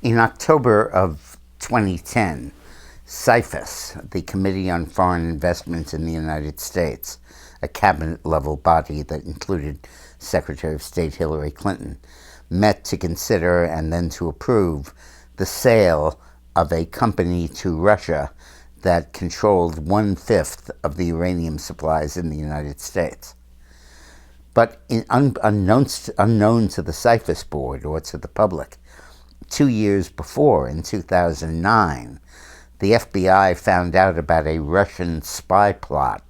In October of 2010, CIFIS, the Committee on Foreign Investment in the United States, a cabinet-level body that included Secretary of State Hillary Clinton, met to consider and then to approve the sale of a company to Russia that controlled 1/5 of the uranium supplies in the United States. But unknown to the CIFIS board or to the public, 2 years before, in 2009, the FBI found out about a Russian spy plot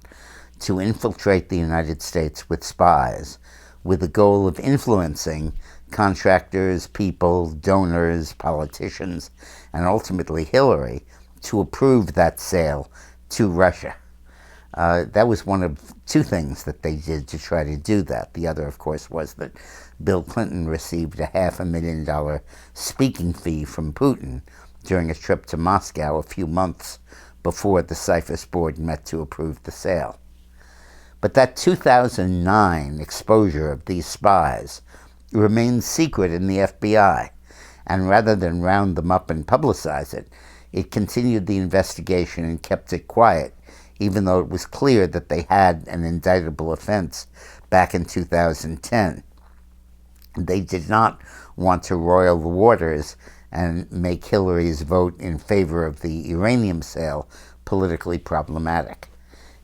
to infiltrate the United States with spies, with the goal of influencing contractors, people, donors, politicians, and ultimately Hillary to approve that sale to Russia. That was one of two things that they did to try to do that. The other, of course, was that Bill Clinton received a $500,000 speaking fee from Putin during a trip to Moscow a few months before the CIFIS board met to approve the sale. But that 2009 exposure of these spies remained secret in the FBI, and rather than round them up and publicize it, it continued the investigation and kept it quiet, even though it was clear that they had an indictable offense back in 2010. They did not want to roil the waters and make Hillary's vote in favor of the uranium sale politically problematic.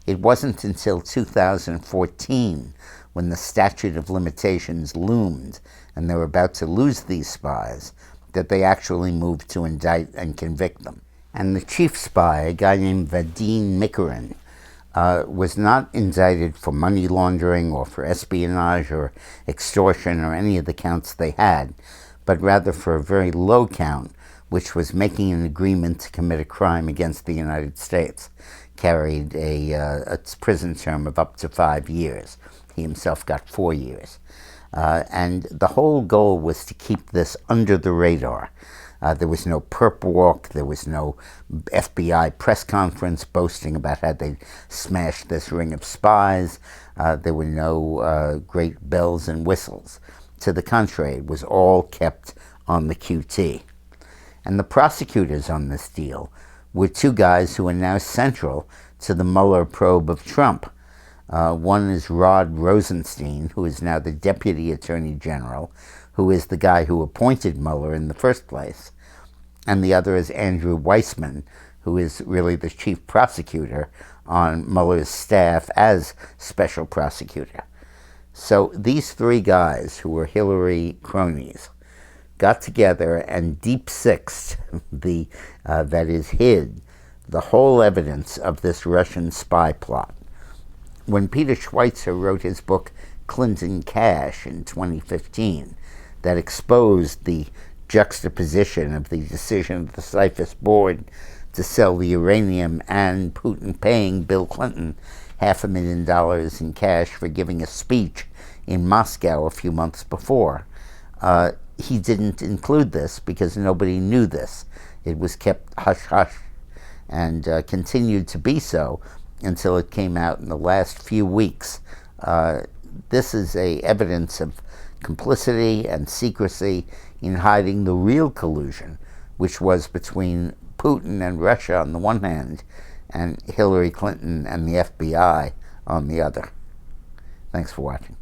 It wasn't until 2014, when the statute of limitations loomed and they were about to lose these spies, that they actually moved to indict and convict them. And the chief spy, a guy named Vadim Mikorin, was not indicted for money laundering or for espionage or extortion or any of the counts they had, but rather for a very low count, which was making an agreement to commit a crime against the United States. Carried a prison term of up to 5 years. He himself got 4 years. And the whole goal was to keep this under the radar. There was no perp walk, there was no FBI press conference boasting about how they smashed this ring of spies. There were no great bells and whistles. To the contrary, it was all kept on the QT. And the prosecutors on this deal were two guys who are now central to the Mueller probe of Trump. One is Rod Rosenstein, who is now the Deputy Attorney General, who is the guy who appointed Mueller in the first place. And the other is Andrew Weissman, who is really the chief prosecutor on Mueller's staff as special prosecutor. So these three guys, who were Hillary cronies, got together and deep-sixed hid the whole evidence of this Russian spy plot. When Peter Schweizer wrote his book Clinton Cash in 2015, that exposed the juxtaposition of the decision of the CIFIS board to sell the uranium and Putin paying Bill Clinton $500,000 in cash for giving a speech in Moscow a few months before, he didn't include this because nobody knew this. It was kept hush-hush and continued to be so until it came out in the last few weeks. This is evidence of complicity and secrecy in hiding the real collusion, which was between Putin and Russia on the one hand and Hillary Clinton and the FBI on the other. Thanks for watching.